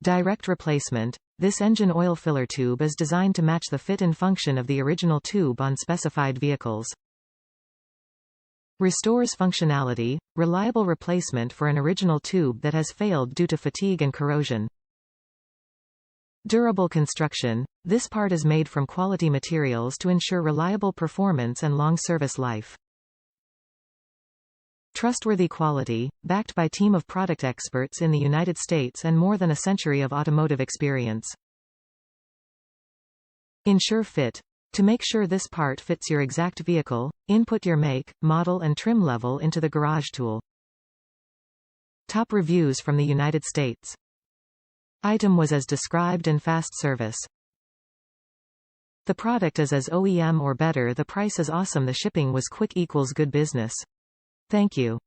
Direct replacement. This engine oil filler tube is designed to match the fit and function of the original tube on specified vehicles. Restores functionality. Reliable replacement for an original tube that has failed due to fatigue and corrosion. Durable construction. This part is made from quality materials to ensure reliable performance and long service life. Trustworthy quality, backed by team of product experts in the United States and more than a century of automotive experience. Ensure fit. To make sure this part fits your exact vehicle, input your make, model and trim level into the Garage tool. Top reviews from the United States. Item was as described and fast service. The product is as OEM or better. The price is awesome. The shipping was quick equals good business. Thank you.